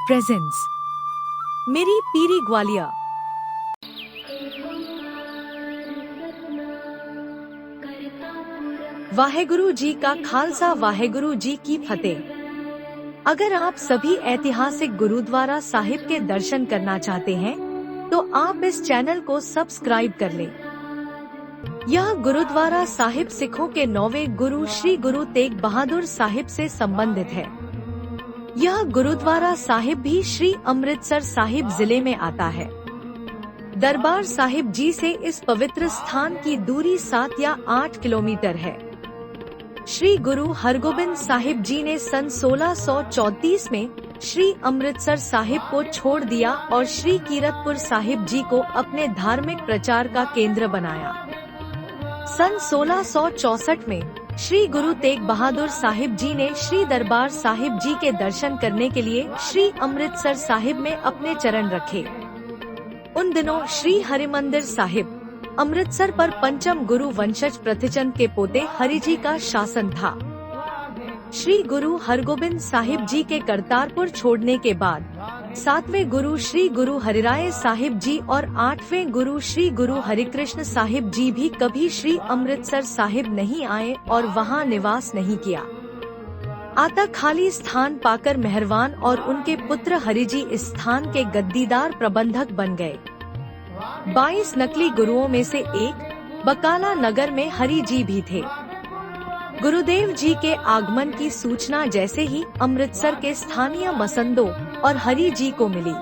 Presence मेरी पीरी ग्वालियर। वाहेगुरु जी का खालसा, वाहेगुरु जी की फतेह। अगर आप सभी ऐतिहासिक गुरुद्वारा साहिब के दर्शन करना चाहते हैं तो आप इस चैनल को सब्सक्राइब कर लें। यह गुरुद्वारा साहिब सिखों के 9वें गुरु श्री गुरु तेग बहादुर साहिब से संबंधित है। यह गुरुद्वारा साहिब भी श्री अमृतसर साहिब जिले में आता है। दरबार साहिब जी से इस पवित्र स्थान की दूरी 7 या 8 किलोमीटर है। श्री गुरु हरगोबिंद साहिब जी ने सन 1634 में श्री अमृतसर साहिब को छोड़ दिया और श्री कीरतपुर साहिब जी को अपने धार्मिक प्रचार का केंद्र बनाया। सन 1664 में श्री गुरु तेग बहादुर साहिब जी ने श्री दरबार साहिब जी के दर्शन करने के लिए श्री अमृतसर साहिब में अपने चरण रखे। उन दिनों श्री हरिमंदिर साहिब अमृतसर पर पंचम गुरु वंशज पृथ्वीचंद के पोते हरिजी का शासन था। श्री गुरु हरगोबिंद साहिब जी के करतारपुर छोड़ने के बाद 7वें गुरु श्री गुरु हरिराय साहिब जी और 8वें गुरु श्री गुरु हरिकृष्ण साहिब जी भी कभी श्री अमृतसर साहिब नहीं आए और वहां निवास नहीं किया। आता खाली स्थान पाकर मेहरवान और उनके पुत्र हरिजी इस स्थान के गद्दीदार प्रबंधक बन गए। 22 नकली गुरुओं में से एक बकाला नगर में हरिजी भी थे। गुरुदेव जी के आगमन की सूचना जैसे ही अमृतसर के स्थानीय मसंदों और हरि जी को मिली,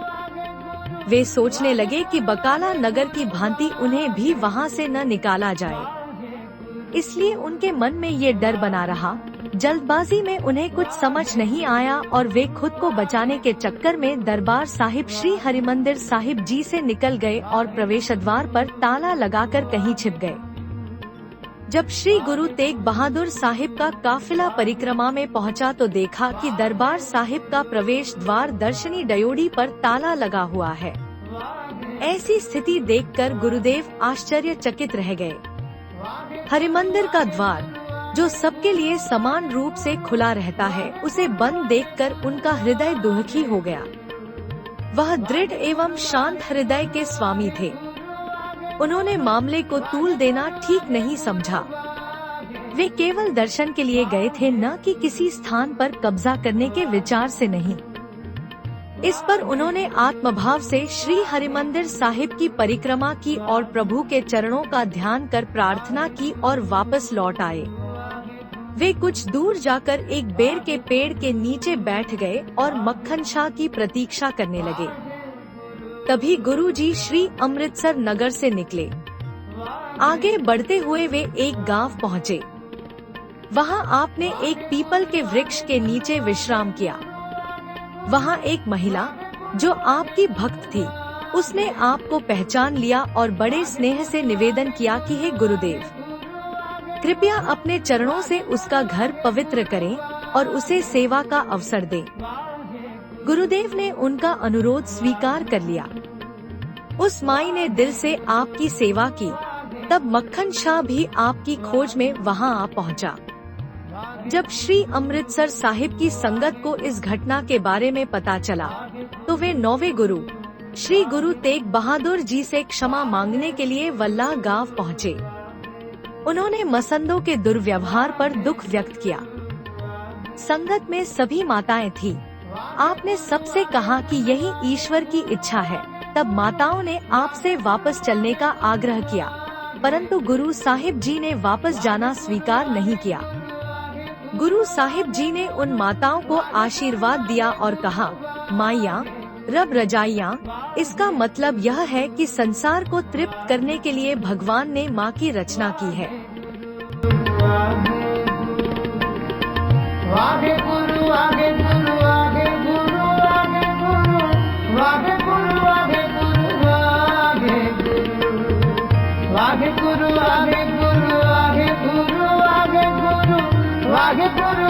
वे सोचने लगे कि बकाला नगर की भांति उन्हें भी वहां से न निकाला जाए। इसलिए उनके मन में ये डर बना रहा। जल्दबाजी में उन्हें कुछ समझ नहीं आया और वे खुद को बचाने के चक्कर में दरबार साहिब श्री हरिमंदिर साहिब जी से निकल गए और प्रवेश द्वार पर ताला लगाकर कहीं छिप गए। जब श्री गुरु तेग बहादुर साहिब का काफिला परिक्रमा में पहुंचा तो देखा कि दरबार साहिब का प्रवेश द्वार दर्शनी डयोढ़ी पर ताला लगा हुआ है। ऐसी स्थिति देखकर गुरुदेव आश्चर्यचकित रह गए। हरिमंदिर का द्वार, जो सबके लिए समान रूप से खुला रहता है, उसे बंद देखकर उनका हृदय दुखी हो गया। वह दृढ़ एवं शांत हृदय के स्वामी थे। उन्होंने मामले को तूल देना ठीक नहीं समझा। वे केवल दर्शन के लिए गए थे, न कि किसी स्थान पर कब्जा करने के विचार से नहीं। इस पर उन्होंने आत्मभाव से श्री हरिमंदिर साहिब की परिक्रमा की और प्रभु के चरणों का ध्यान कर प्रार्थना की और वापस लौट आए। वे कुछ दूर जाकर एक बेर के पेड़ के नीचे बैठ गए और मक्खन शाह की प्रतीक्षा करने लगे। तभी गुरुजी श्री अमृतसर नगर से निकले। आगे बढ़ते हुए वे एक गांव पहुँचे। वहां आपने एक पीपल के वृक्ष के नीचे विश्राम किया। वहां एक महिला जो आपकी भक्त थी, उसने आपको पहचान लिया और बड़े स्नेह से निवेदन किया कि हे गुरुदेव, कृपया अपने चरणों से उसका घर पवित्र करें और उसे सेवा का अवसर दें। गुरुदेव ने उनका अनुरोध स्वीकार कर लिया। उस माई ने दिल से आपकी सेवा की। तब मक्खन शाह भी आपकी खोज में वहां आ पहुंचा। जब श्री अमृतसर साहिब की संगत को इस घटना के बारे में पता चला तो वे 9वें गुरु श्री गुरु तेग बहादुर जी से क्षमा मांगने के लिए वल्लाह गांव पहुँचे। उन्होंने मसंदों के दुर्व्यवहार पर दुख व्यक्त किया। संगत में सभी माताएं थीं। आपने सबसे कहा कि यही ईश्वर की इच्छा है। तब माताओं ने आपसे वापस चलने का आग्रह किया, परंतु गुरु साहिब जी ने वापस जाना स्वीकार नहीं किया। गुरु साहिब जी ने उन माताओं को आशीर्वाद दिया और कहा, माइया, रब रजाइया, इसका मतलब यह है कि संसार को तृप्त करने के लिए भगवान ने माँ की रचना की है। आगे गुरु, आगे गुरु, आगे गुरु, आगे गुरु, आगे गुरु, आगे गुरु, आगे गुरु, आगे गुरु, आगे गुरु, आगे गुरु, आगे गुरु, आगे गुरु।